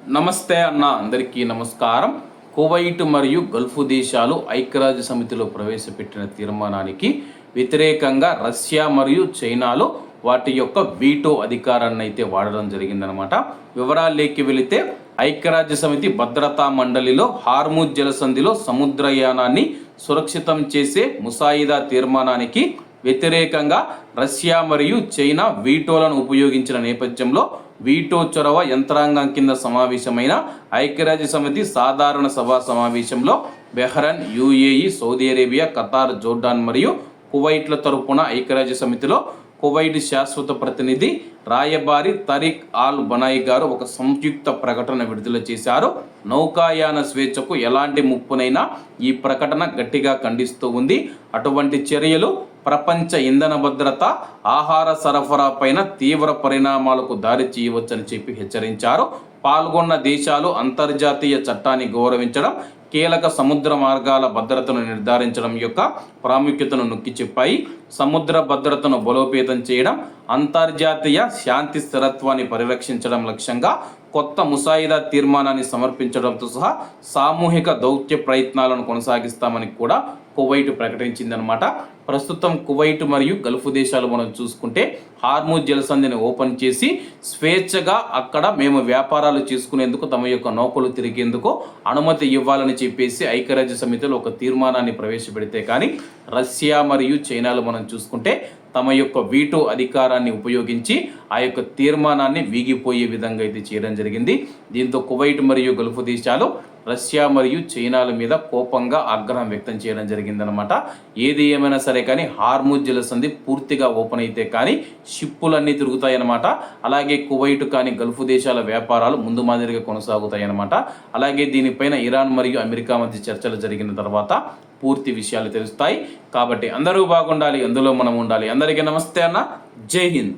నమస్తే అన్న, అందరికీ నమస్కారం. కువైట్ మరియు గల్ఫ్ దేశాలు ఐక్యరాజ్య సమితిలో ప్రవేశపెట్టిన తీర్మానానికి వ్యతిరేకంగా రష్యా మరియు చైనాలో వాటి యొక్క వీటో అధికారాన్ని అయితే వాడడం జరిగిందనమాట. వివరాల్లోకి వెళితే ఐక్యరాజ్య సమితి భద్రతా మండలిలో హార్ముజ్ జలసంధిలో సముద్రయానాన్ని సురక్షితం చేసే ముసాయిదా తీర్మానానికి వ్యతిరేకంగా రష్యా మరియు చైనా వీటోలను ఉపయోగించిన నేపథ్యంలో వీటో చొరవ యంత్రాంగం కింద సమావేశమైన ఐక్యరాజ్య సమితి సాధారణ సభా సమావేశంలో Bahrain, UAE, Saudi Arabia, Qatar, Jordan మరియు కువైట్ల తరపున ఐక్యరాజ్య సమితిలో కువైట్ శాశ్వత ప్రతినిధి రాయబారి తరిక్ ఆల్ బనాయి గారు ఒక సంయుక్త ప్రకటన విడుదల చేశారు. నౌకాయాన స్వేచ్ఛకు ఎలాంటి ముప్పునైనా ఈ ప్రకటన గట్టిగా ఖండిస్తూ ఉంది. అటువంటి చర్యలు ప్రపంచ ఇంధన భద్రత, ఆహార సరఫరా పైన తీవ్ర పరిణామాలకు దారి చేయవచ్చని చెప్పి హెచ్చరించారు. పాల్గొన్న దేశాలు అంతర్జాతీయ చట్టాన్ని గౌరవించడం, కీలక సముద్ర మార్గాల భద్రతను నిర్ధారించడం యొక్క ప్రాముఖ్యతను నొక్కి చెప్పాయి. సముద్ర భద్రతను బలోపేతం చేయడం, అంతర్జాతీయ శాంతి స్థిరత్వాన్ని పరిరక్షించడం లక్ష్యంగా కొత్త ముసాయిదా తీర్మానాన్ని సమర్పించడంతో సహా సామూహిక దౌత్య ప్రయత్నాలను కొనసాగిస్తామని కూడా కువైట్ ప్రకటించిందనమాట. ప్రస్తుతం కువైట్ మరియు గల్ఫ్ దేశాలు మనం చూసుకుంటే హార్ముజ్ జలసంధిని ఓపెన్ చేసి స్వేచ్ఛగా అక్కడ మేము వ్యాపారాలు చేసుకునేందుకు, తమ యొక్క నౌకలు తిరిగేందుకు అనుమతి ఇవ్వాలని చెప్పేసి ఐక్యరాజ్య సమితిలో ఒక తీర్మానాన్ని ప్రవేశపెడితే కానీ రష్యా మరియు చైనాలు మనం చూసుకుంటే తమ యొక్క వీటో అధికారాన్ని ఉపయోగించి ఆ యొక్క తీర్మానాన్ని వీగిపోయే విధంగా అయితే చేయడం జరిగింది. దీంతో కువైట్ మరియు గల్ఫ్ దేశాలు రష్యా మరియు చైనాల మీద కోపంగా ఆగ్రహం వ్యక్తం చేయడం జరిగిందనమాట. ఏది ఏమైనా సరే కానీ హార్ముజ్ జలసంధి పూర్తిగా ఓపెన్ అయితే కానీ షిప్పులన్నీ తిరుగుతాయన్నమాట. అలాగే కువైట్ కానీ గల్ఫ్ దేశాల వ్యాపారాలు ముందు మాదిరిగా కొనసాగుతాయన్నమాట. అలాగే దీనిపైన ఇరాన్ మరియు అమెరికా మధ్య చర్చలు జరిగిన తర్వాత పూర్తి విషయాలు తెలుస్తాయి. కాబట్టి అందరూ బాగుండాలి, అందులో మనం ఉండాలి. అందరికీ నమస్తే అన్న, జై హింద్.